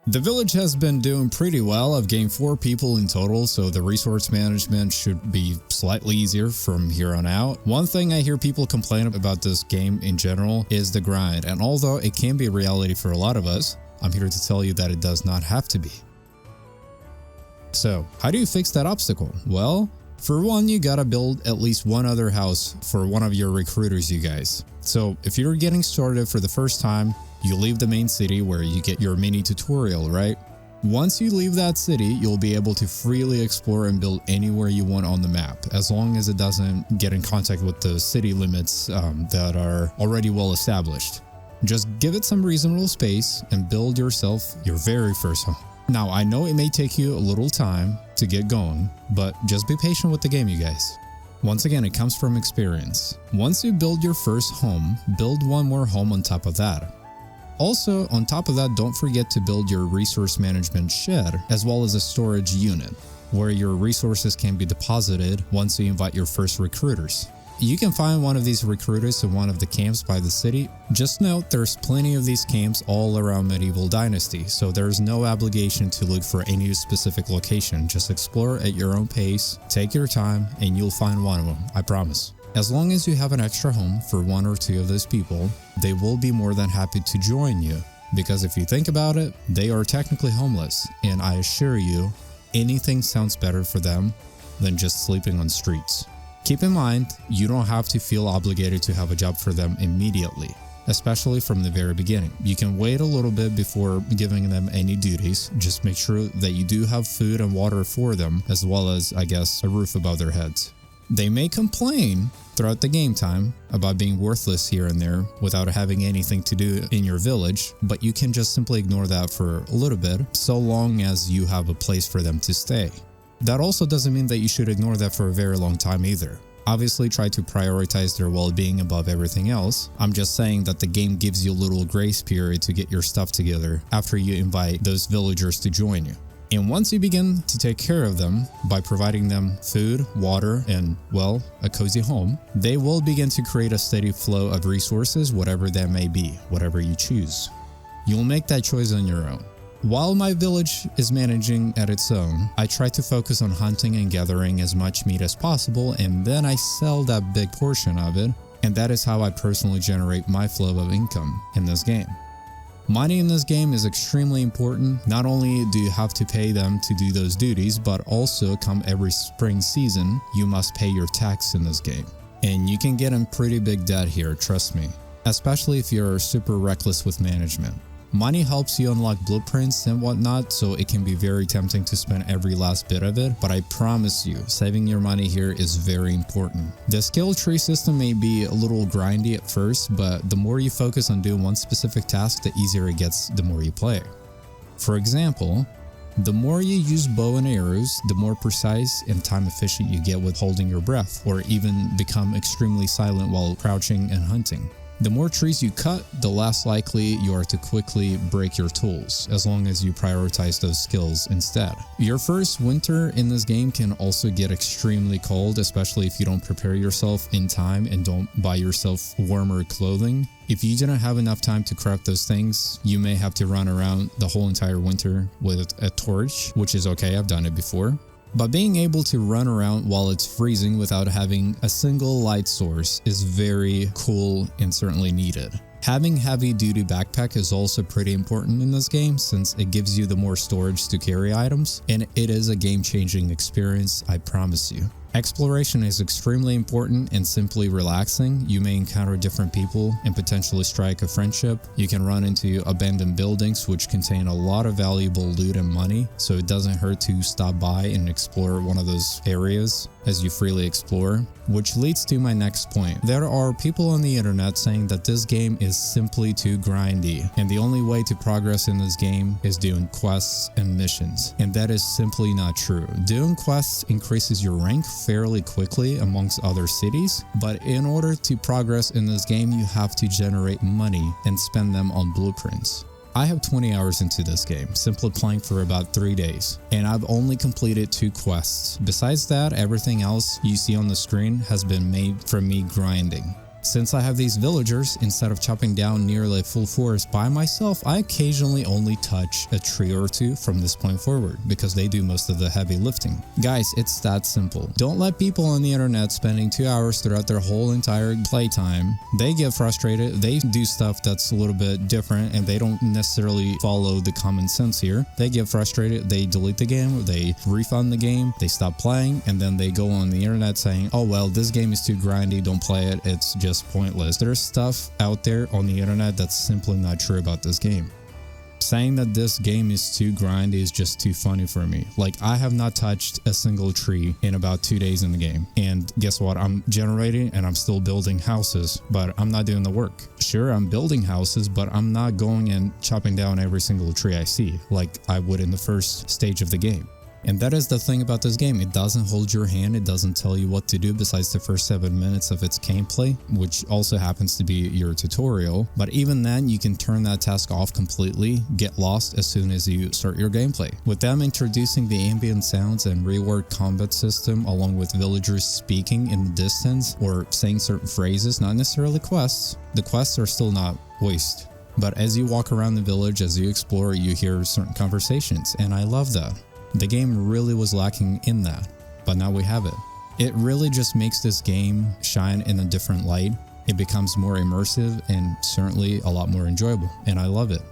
The village has been doing pretty well. I've gained 4 people in total, so the resource management should be slightly easier from here on out. One thing I hear people complain about this game in general is the grind, and although it can be a reality for a lot of us, I'm here to tell you that it does not have to be. So, how do you fix that obstacle? Well, for one, you gotta build at least one other house for one of your recruiters, you guys. So, if you're getting started for the first time, you leave the main city where you get your mini tutorial, right? Once you leave that city, you'll be able to freely explore and build anywhere you want on the map, as long as it doesn't get in contact with the city limits that are already well established. Just give it some reasonable space and build yourself your very first home. Now, I know it may take you a little time to get going, but just be patient with the game, you guys. Once again, it comes from experience. Once you build your first home, build one more home on top of that. Also, on top of that, don't forget to build your resource management shed, as well as a storage unit, where your resources can be deposited once you invite your first recruiters. You can find one of these recruiters in one of the camps by the city. Just note, there's plenty of these camps all around Medieval Dynasty, so there's no obligation to look for any specific location. Just explore at your own pace, take your time, and you'll find one of them, I promise. As long as you have an extra home for 1 or 2 of those people, they will be more than happy to join you. Because if you think about it, they are technically homeless, and I assure you, anything sounds better for them than just sleeping on streets. Keep in mind, you don't have to feel obligated to have a job for them immediately, especially from the very beginning. You can wait a little bit before giving them any duties. Just make sure that you do have food and water for them, as well as, I guess, a roof above their heads. They may complain throughout the game time about being worthless here and there without having anything to do in your village, but you can just simply ignore that for a little bit, so long as you have a place for them to stay. That also doesn't mean that you should ignore that for a very long time either. Obviously, try to prioritize their well-being above everything else. I'm just saying that the game gives you a little grace period to get your stuff together after you invite those villagers to join you. And once you begin to take care of them by providing them food, water, and, well, a cozy home, they will begin to create a steady flow of resources, whatever that may be, whatever you choose. You'll make that choice on your own. While my village is managing at its own, I try to focus on hunting and gathering as much meat as possible, and then I sell that big portion of it, and that is how I personally generate my flow of income in this game. Money in this game is extremely important. Not only do you have to pay them to do those duties, but also come every spring season, you must pay your tax in this game. And you can get in pretty big debt here, trust me, especially if you're super reckless with management. Money helps you unlock blueprints and whatnot, so it can be very tempting to spend every last bit of it, but I promise you, saving your money here is very important. The skill tree system may be a little grindy at first, but the more you focus on doing one specific task, the easier it gets the more you play. For example, the more you use bow and arrows, the more precise and time efficient you get with holding your breath, or even become extremely silent while crouching and hunting. The more trees you cut, the less likely you are to quickly break your tools, as long as you prioritize those skills instead. Your first winter in this game can also get extremely cold, especially if you don't prepare yourself in time and don't buy yourself warmer clothing. If you didn't have enough time to craft those things, you may have to run around the whole entire winter with a torch, which is okay, I've done it before. But being able to run around while it's freezing without having a single light source is very cool and certainly needed. Having heavy-duty backpack is also pretty important in this game since it gives you the more storage to carry items, and it is a game-changing experience, I promise you. Exploration is extremely important and simply relaxing. You may encounter different people and potentially strike a friendship. You can run into abandoned buildings which contain a lot of valuable loot and money, so it doesn't hurt to stop by and explore one of those areas as you freely explore. Which leads to my next point. There are people on the internet saying that this game is simply too grindy, and the only way to progress in this game is doing quests and missions, and that is simply not true. Doing quests increases your rank fairly quickly amongst other cities, but in order to progress in this game, you have to generate money and spend them on blueprints. I have 20 hours into this game, simply playing for about 3 days, and I've only completed 2 quests. Besides that, everything else you see on the screen has been made from me grinding. Since I have these villagers, instead of chopping down nearly a full forest by myself, I occasionally only touch a tree or two from this point forward because they do most of the heavy lifting. Guys, it's that simple. Don't let people on the internet spending 2 hours throughout their whole entire playtime. They get frustrated, they do stuff that's a little bit different and they don't necessarily follow the common sense here. They get frustrated, they delete the game, they refund the game, they stop playing, and then they go on the internet saying, oh well, this game is too grindy, don't play it, it's just pointless. There's stuff out there on the internet that's simply not true about this game. Saying that this game is too grindy is just too funny for me. Like, I have not touched a single tree in about 2 days in the game. And guess what? I'm generating and I'm still building houses, but I'm not doing the work. Sure, I'm building houses, but I'm not going and chopping down every single tree I see like I would in the first stage of the game. And that is the thing about this game. It doesn't hold your hand. It doesn't tell you what to do besides the first 7 minutes of its gameplay, which also happens to be your tutorial. But even then, you can turn that task off completely, get lost as soon as you start your gameplay. With them introducing the ambient sounds and reward combat system, along with villagers speaking in the distance or saying certain phrases, not necessarily quests, the quests are still not waste. But as you walk around the village, as you explore, you hear certain conversations, and I love that. The game really was lacking in that, but now we have it. It really just makes this game shine in a different light. It becomes more immersive and certainly a lot more enjoyable, and I love it.